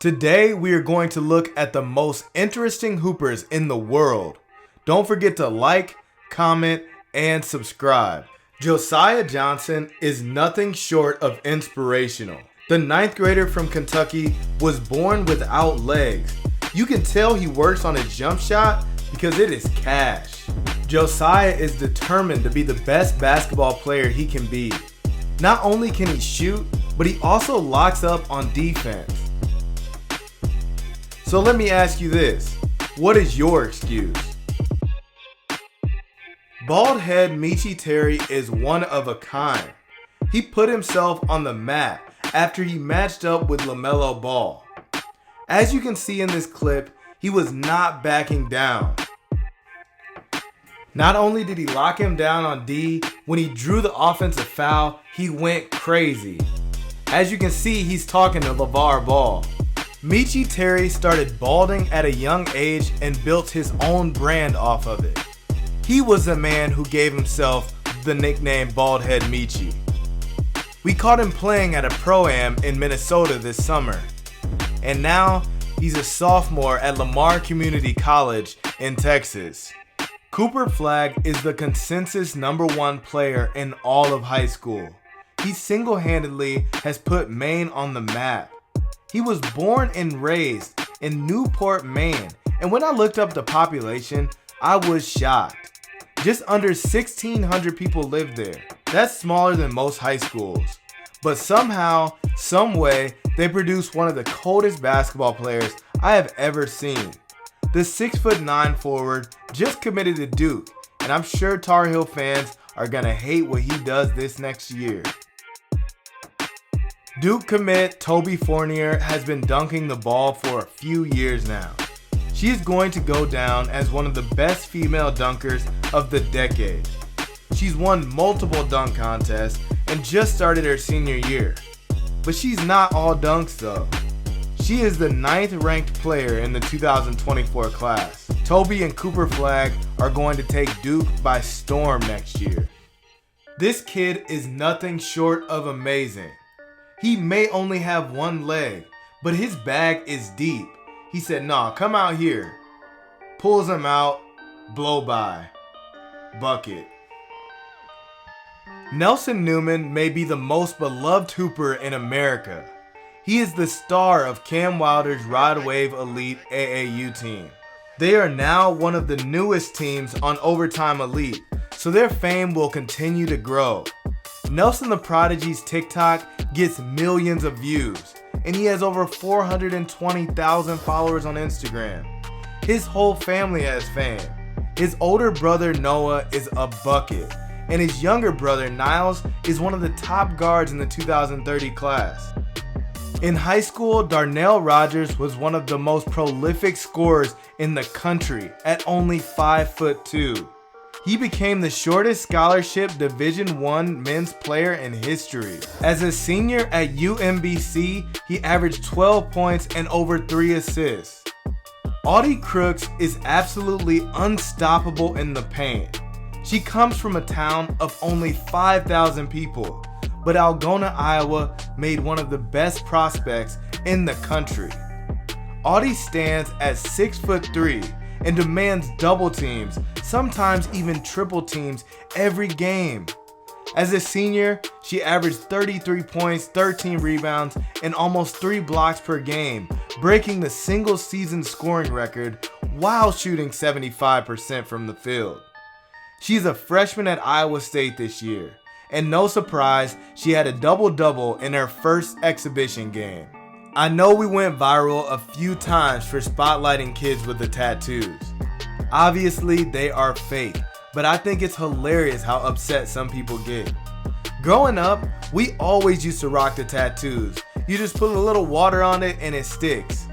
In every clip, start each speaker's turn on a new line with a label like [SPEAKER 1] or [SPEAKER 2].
[SPEAKER 1] Today we are going to look at the most interesting hoopers in the world. Don't forget to like, comment, and subscribe. Josiah Johnson is nothing short of inspirational. The 9th grader from Kentucky was born without legs. You can tell he works on his jump shot because it is cash. Josiah is determined to be the best basketball player he can be. Not only can he shoot, but he also locks up on defense. So let me ask you this, what is your excuse? Bald head Michi Terry is one of a kind. He put himself on the map after he matched up with LaMelo Ball. As you can see in this clip, he was not backing down. Not only did he lock him down on D, when he drew the offensive foul, he went crazy. As you can see, he's talking to LeVar Ball. Michi Terry started balding at a young age and built his own brand off of it. He was the man who gave himself the nickname Baldhead Michi. We caught him playing at a Pro-Am in Minnesota this summer. And now he's a sophomore at Lamar Community College in Texas. Cooper Flagg is the consensus #1 player in all of high school. He single-handedly has put Maine on the map. He was born and raised in Newport, Maine, and when I looked up the population, I was shocked. Just under 1,600 people live there. That's smaller than most high schools. But somehow, some way, they produce one of the coldest basketball players I have ever seen. The 6'9" forward just committed to Duke, and I'm sure Tar Heel fans are gonna hate what he does this next year. Duke commit Toby Fournier has been dunking the ball for a few years now. She is going to go down as one of the best female dunkers of the decade. She's won multiple dunk contests and just started her senior year. But she's not all dunks though. She is the 9th ranked player in the 2024 class. Toby and Cooper Flagg are going to take Duke by storm next year. This kid is nothing short of amazing. He may only have one leg, but his bag is deep. He said, nah, come out here. Pulls him out, blow by. Bucket. Nelson Newman may be the most beloved hooper in America. He is the star of Cam Wilder's Rod Wave Elite AAU team. They are now one of the newest teams on Overtime Elite, so their fame will continue to grow. Nelson the Prodigy's TikTok gets millions of views, and he has over 420,000 followers on Instagram. His whole family has fame. His older brother Noah is a bucket, and his younger brother Niles is one of the top guards in the 2030 class. In high school, Darnell Rogers was one of the most prolific scorers in the country at only 5'2". He became the shortest scholarship Division I men's player in history. As a senior at UMBC, he averaged 12 points and over 3 assists. Audie Crooks is absolutely unstoppable in the paint. She comes from a town of only 5,000 people, but Algona, Iowa made one of the best prospects in the country. Audie stands at 6'3" and demands double teams, sometimes even triple teams every game. As a senior, she averaged 33 points, 13 rebounds, and almost 3 blocks per game, breaking the single season scoring record while shooting 75% from the field. She's a freshman at Iowa State this year, and no surprise, she had a double-double in her first exhibition game. I know we went viral a few times for spotlighting kids with the tattoos. Obviously, they are fake, but I think it's hilarious how upset some people get. Growing up, we always used to rock the tattoos. You just put a little water on it and it sticks.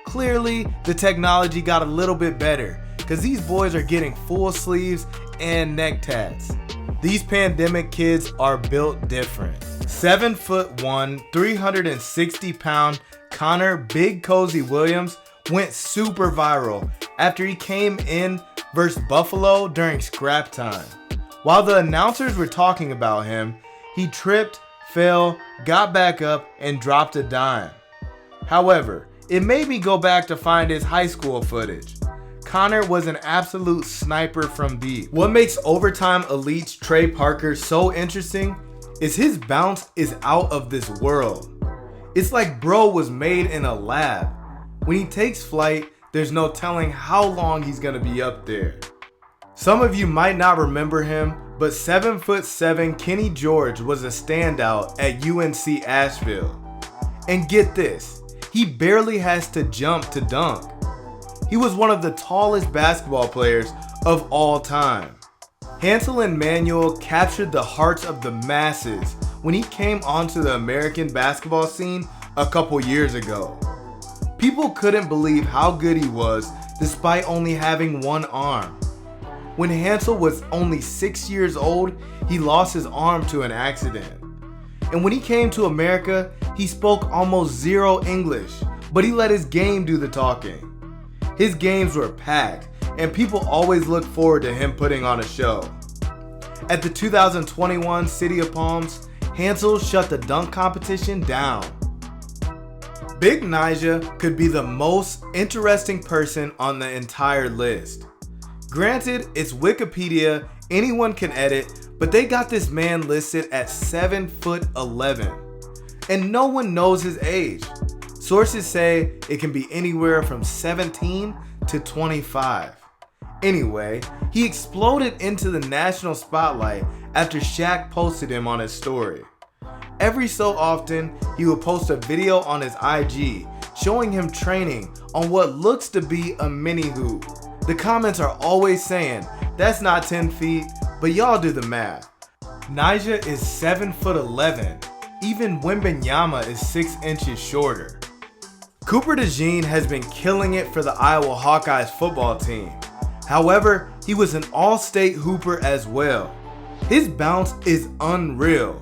[SPEAKER 1] Clearly, the technology got a little bit better, because these boys are getting full sleeves and neck tats. These pandemic kids are built different. 7'1", 360-pound Connor Big Cozy Williams went super viral after he came in versus Buffalo during scrap time. While the announcers were talking about him, he tripped, fell, got back up, and dropped a dime. However, It made me go back to find his high school footage. Connor was an absolute sniper from deep. What makes Overtime Elite's Trey Parker so interesting is his bounce is out of this world. It's like bro was made in a lab. When he takes flight, there's no telling how long he's gonna be up there. Some of you might not remember him, but 7'7" Kenny George was a standout at UNC Asheville. And get this, he barely has to jump to dunk. He was one of the tallest basketball players of all time. Hansel and Manuel captured the hearts of the masses when he came onto the American basketball scene a couple years ago. People couldn't believe how good he was despite only having one arm. When Hansel was only 6 years old, he lost his arm to an accident. And when he came to America, he spoke almost zero English, but he let his game do the talking. His games were packed, and people always look forward to him putting on a show. At the 2021 City of Palms, Hansel shut the dunk competition down. Big Nyjah could be the most interesting person on the entire list. Granted, it's Wikipedia, anyone can edit, but they got this man listed at 7'11", and no one knows his age. Sources say it can be anywhere from 17 to 25. Anyway, he exploded into the national spotlight after Shaq posted him on his story. Every so often, he would post a video on his IG showing him training on what looks to be a mini hoop. The comments are always saying, that's not 10 feet, but y'all do the math. Nyjah is 7'11". Even Wembanyama is 6 inches shorter. Cooper DeJean has been killing it for the Iowa Hawkeyes football team. However, he was an all-state hooper as well. His bounce is unreal.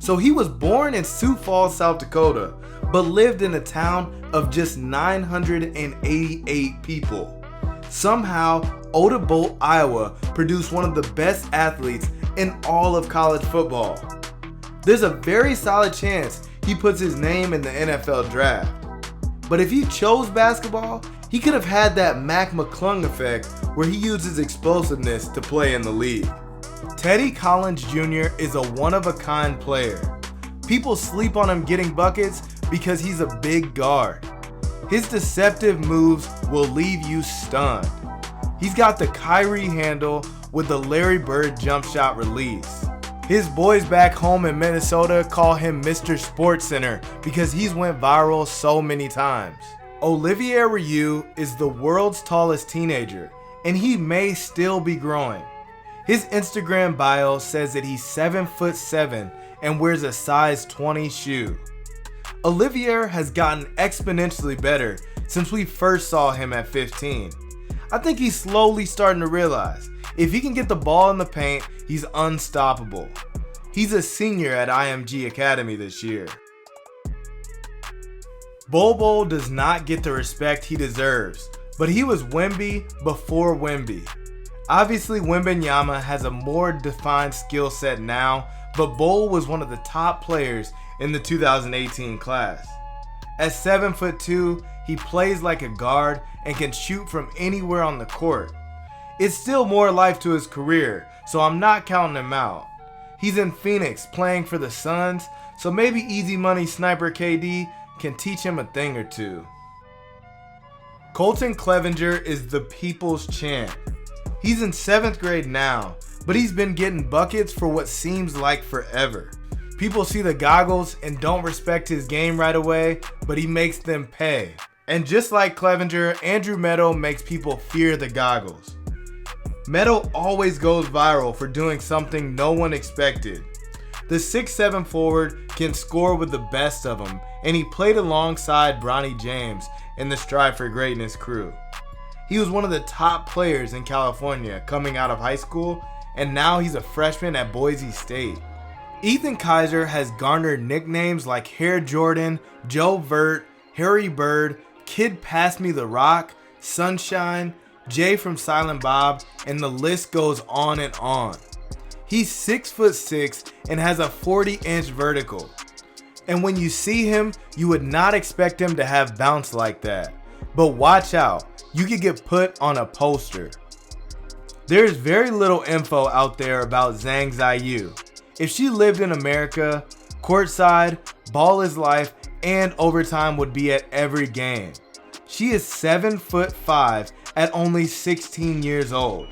[SPEAKER 1] So he was born in Sioux Falls, South Dakota, but lived in a town of just 988 people. Somehow, Oda Bolt, Iowa produced one of the best athletes in all of college football. There's a very solid chance he puts his name in the NFL draft. But if he chose basketball, he could have had that Mac McClung effect where he uses explosiveness to play in the league. Teddy Collins Jr. is a one-of-a-kind player. People sleep on him getting buckets because he's a big guard. His deceptive moves will leave you stunned. He's got the Kyrie handle with the Larry Bird jump shot release. His boys back home in Minnesota call him Mr. SportsCenter because he's went viral so many times. Olivier Ryu is the world's tallest teenager, and he may still be growing. His Instagram bio says that he's 7'7" and wears a size 20 shoe. Olivier has gotten exponentially better since we first saw him at 15. I think he's slowly starting to realize if he can get the ball in the paint, he's unstoppable. He's a senior at IMG Academy this year. Bol Bol does not get the respect he deserves, but he was Wemby before Wemby. Obviously, Wembanyama has a more defined skill set now, but Bol was one of the top players in the 2018 class. At 7'2", he plays like a guard and can shoot from anywhere on the court. It's still more life to his career, so I'm not counting him out. He's in Phoenix playing for the Suns, so maybe Easy Money Sniper KD can teach him a thing or two. Colton Clevenger is the people's champ. He's in 7th grade now, but he's been getting buckets for what seems like forever. People see the goggles and don't respect his game right away, but he makes them pay. And just like Clevenger, Andrew Meadow makes people fear the goggles. Meadow always goes viral for doing something no one expected. The 6'7" forward can score with the best of them, and he played alongside Bronny James in the Strive for Greatness crew. He was one of the top players in California coming out of high school, and now he's a freshman at Boise State. Ethan Kaiser has garnered nicknames like Hair Jordan, Joe Vert, Harry Bird, Kid Pass Me the Rock, Sunshine, Jay from Silent Bob, and the list goes on and on. He's 6'6" and has a 40-inch vertical. And when you see him, you would not expect him to have bounce like that. But watch out, you could get put on a poster. There's very little info out there about Zhang Ziyu. If she lived in America, Courtside, Ball is Life, and Overtime would be at every game. She is 7'5" at only 16 years old.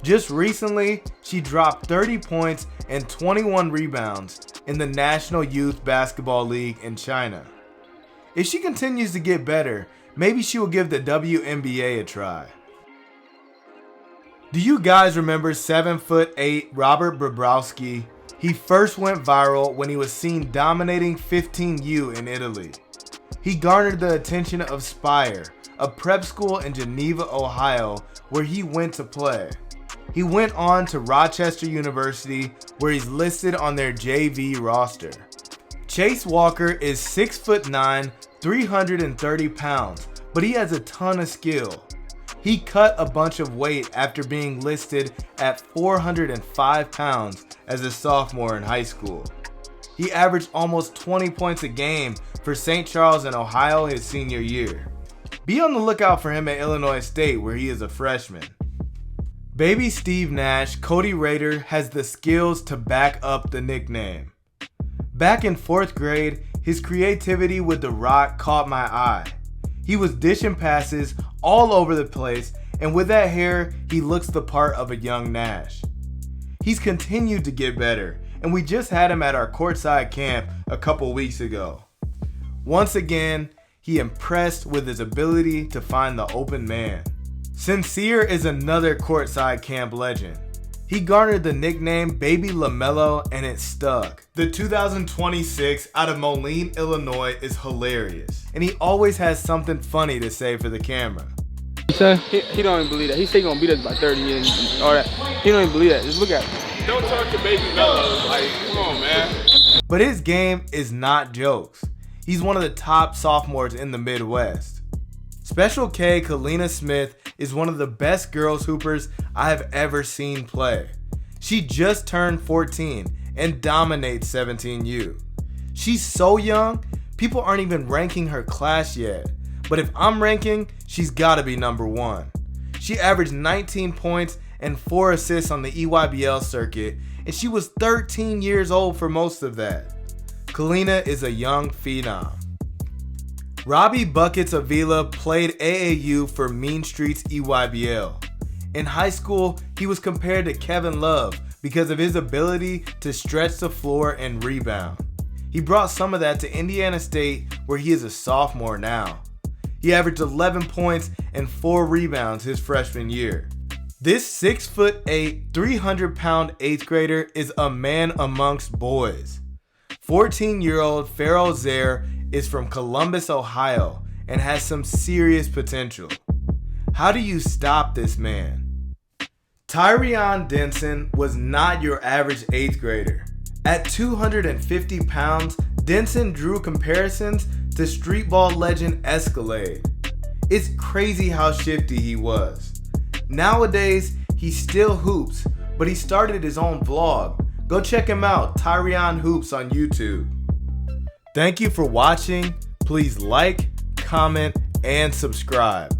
[SPEAKER 1] Just recently, she dropped 30 points and 21 rebounds in the National Youth Basketball League in China. If she continues to get better, maybe she will give the WNBA a try. Do you guys remember 7'8" Robert Bobrovsky? He first went viral when he was seen dominating 15U in Italy. He garnered the attention of Spire, a prep school in Geneva, Ohio, where he went to play. He went on to Rochester University, where he's listed on their JV roster. Chase Walker is 6'9", 330 pounds, but he has a ton of skill. He cut a bunch of weight after being listed at 405 pounds as a sophomore in high school. He averaged almost 20 points a game for St. Charles in Ohio his senior year. Be on the lookout for him at Illinois State, where he is a freshman. Baby Steve Nash, Cody Rader, has the skills to back up the nickname. Back in 4th grade, his creativity with the rock caught my eye. He was dishing passes all over the place, and with that hair, he looks the part of a young Nash. He's continued to get better, and we just had him at our Courtside camp a couple weeks ago. Once again, he impressed with his ability to find the open man. Sincere is another Courtside camp legend. He garnered the nickname Baby LaMelo, and it stuck. The 2026 out of Moline, Illinois is hilarious, and he always has something funny to say for the camera.
[SPEAKER 2] He don't even believe that. He said he's gonna beat us by 30 and all that. He don't even believe that. Just look at him.
[SPEAKER 3] Don't talk to Baby Melo. Like, come on, man.
[SPEAKER 1] But his game is not jokes. He's one of the top sophomores in the Midwest. Special K Kalina Smith is one of the best girls hoopers I have ever seen play. She just turned 14 and dominates 17U. She's so young, people aren't even ranking her class yet. But if I'm ranking, she's gotta be number 1. She averaged 19 points and 4 assists on the EYBL circuit, and she was 13 years old for most of that. Kalina is a young phenom. Robbie Buckets Avila played AAU for Mean Streets EYBL. In high school, he was compared to Kevin Love because of his ability to stretch the floor and rebound. He brought some of that to Indiana State, where he is a sophomore now. He averaged 11 points and 4 rebounds his freshman year. This 6'8", 300-pound 8th grader is a man amongst boys. 14-year-old Farrell Zaire is from Columbus, Ohio, and has some serious potential. How do you stop this man? Tyrion Denson was not your average 8th grader. At 250 pounds, Denson drew comparisons to streetball legend Escalade. It's crazy how shifty he was. Nowadays, he still hoops, but he started his own vlog. Go check him out, Tyrion Hoops on YouTube. Thank you for watching. Please like, comment, and subscribe.